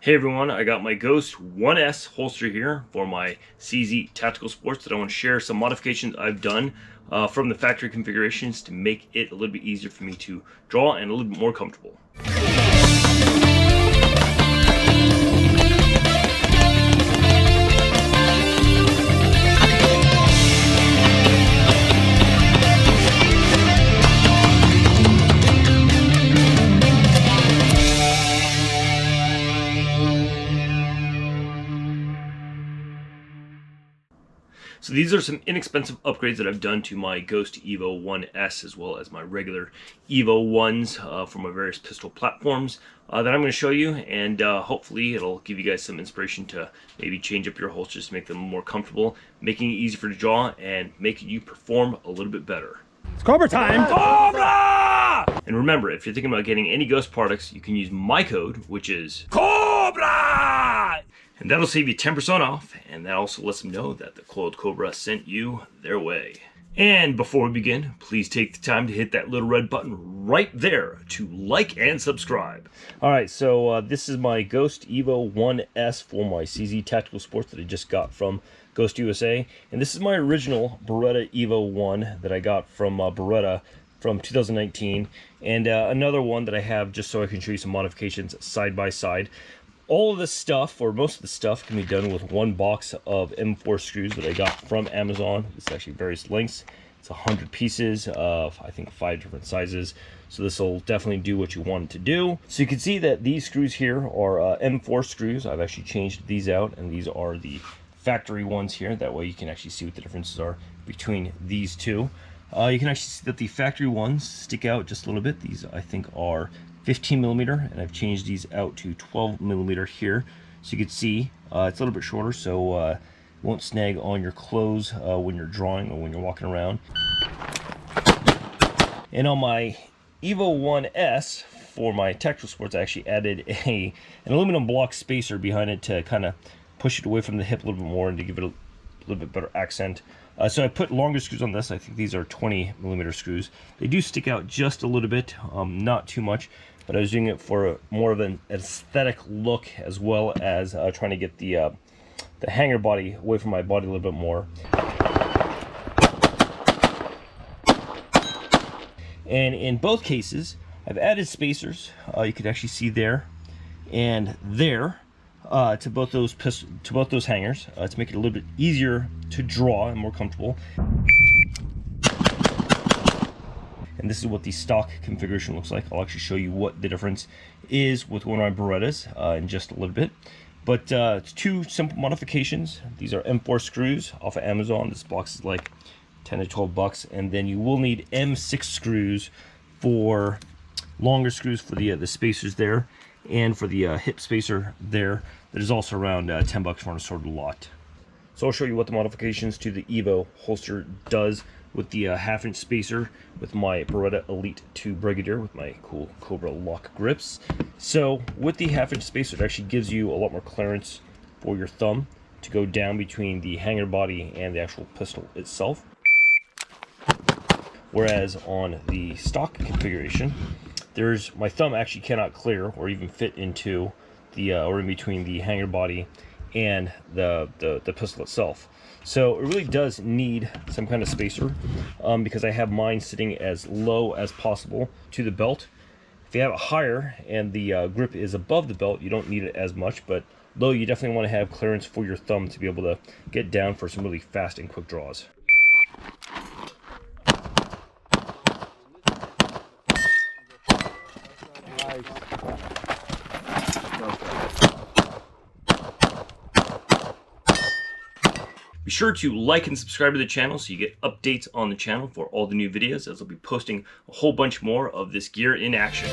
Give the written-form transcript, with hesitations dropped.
Hey everyone, I got my Ghost 1S holster here for my CZ Tactical Sports that I want to share some modifications I've done from the factory configurations to make it a little bit easier for me to draw and a little bit more comfortable. So these are some inexpensive upgrades that I've done to my Ghost Evo 1S as well as my regular Evo 1s from my various pistol platforms that I'm going to show you, and hopefully it'll give you guys some inspiration to maybe change up your holsters to make them more comfortable, making it easy for you to draw, and making you perform a little bit better. It's Cobra time! Cobra! And remember, if you're thinking about getting any Ghost products, you can use my code, which is Cobra! And that'll save you 10% off, and that also lets them know that the Coyled Cobra sent you their way. And before we begin, please take the time to hit that little red button right there to like and subscribe. Alright, so this is my Ghost Evo 1S for my CZ Tactical Sports that I just got from Ghost USA. And this is my original Beretta Evo 1 that I got from Beretta from 2019. And another one that I have just so I can show you some modifications side by side. All of this stuff, or most of the stuff, can be done with one box of M4 screws that I got from Amazon. It's actually various lengths. It's 100 pieces of, I think, 5 different sizes. So this will definitely do what you want it to do. So you can see that these screws here are M4 screws. I've actually changed these out, and these are the factory ones here. That way you can actually see what the differences are between these two. You can actually see that the factory ones stick out just a little bit. These, I think, are 15 millimeter, and I've changed these out to 12 millimeter here, so you can see it's a little bit shorter, so it won't snag on your clothes when you're drawing or when you're walking around. And on my Evo 1S for my Tactical Sports, I actually added an aluminum block spacer behind it to kind of push it away from the hip a little bit more and to give it a little bit better accent. So I put longer screws on this. I think these are 20 millimeter screws. They do stick out just a little bit, not too much, but I was doing it for more of an aesthetic look, as well as trying to get the hanger body away from my body a little bit more. And in both cases, I've added spacers. You can actually see there and there. To both those hangers to make it a little bit easier to draw and more comfortable. And this is what the stock configuration looks like. I'll actually show you what the difference is with one of my Berettas in just a little bit. But two simple modifications. These are M4 screws off of Amazon. This box is like 10 to 12 bucks, and then you will need M6 screws for longer screws for the spacers there, and for the hip spacer there. That is also around 10 bucks for an assorted lot. So I'll show you what the modifications to the Evo holster does with the half-inch spacer with my Beretta Elite 2 Brigadier with my cool Cobra lock grips. So with the half-inch spacer, it actually gives you a lot more clearance for your thumb to go down between the hanger body and the actual pistol itself. Whereas on the stock configuration, my thumb actually cannot clear or even fit into the or in between the hanger body and the pistol itself. So it really does need some kind of spacer because I have mine sitting as low as possible to the belt. If you have it higher and the grip is above the belt, you don't need it as much, but low, you definitely want to have clearance for your thumb to be able to get down for some really fast and quick draws. Be sure to like and subscribe to the channel so you get updates on the channel for all the new videos, as I'll be posting a whole bunch more of this gear in action.